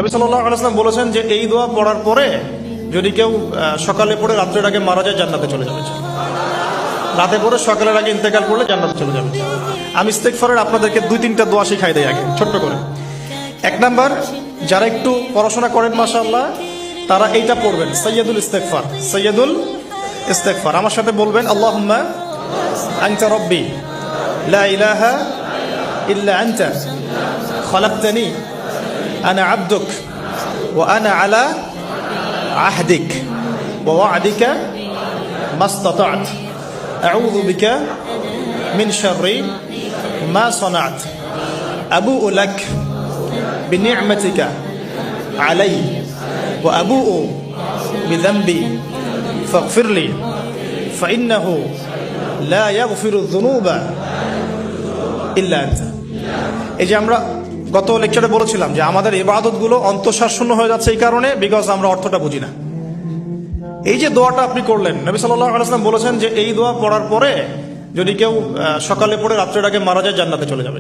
নবী সাল্লাল্লাহু আলাইহি ওয়াসাল্লাম বলেছেন যে এই দোয়া পড়ার পরে যদি কেউ সকালে পড়ে রাত্রের আগে মারা যায় জান্নাতে চলে যাবে। রাতে পড়ে সকালের আগে ইন্তেকাল করলে জান্নাতে চলে যাবে। আমি ইস্তেগফারের আপনাদেরকে 2-3টা দোয়া শিখাই দেই আগে ছোট্ট করে। 1 নাম্বার, যারা একটু পড়াশোনা করেন মাশাআল্লাহ তারা এইটা পড়বেন, সাইয়্যিদুল ইস্তেগফার। সাইয়্যিদুল ইস্তেগফার আমার সাথে বলবেন, আল্লাহুম্মা আনতা রাব্বি লা ইলাহা ইল্লা আনতা খলাকতানি আনা আবদুক ওয়া আনা আলা আহদিক ওয়া ওয়া'দিকা মাসতাতা'ত আউযু বিকা মিন শাররি মা সানা'ত আবুউ লাক বিনি'মাতিকা আলাইয়া ওয়া আবুউ বিযানবি ফাগফিরলি ফাইন্নাহু লা ইয়াগফিরুয যুনুবা ইল্লা আনতা। এই যে আমরা গত লেকচারে বলেছিলাম যে আমাদের ইবাদতগুলো অন্তঃসার শূন্য হয়ে যাচ্ছে এই কারণে, বিকজ আমরা অর্থটা বুঝি না। এই যে দোয়াটা আপনি করলেন, নবী সাল্লাল্লাহু আলাইহি ওয়াসাল্লাম বলেছেন যে এই দোয়া পড়ার পরে যদি কেউ সকালে পড়ে রাত্রের আগে মারা যায় জান্নাতে চলে যাবে।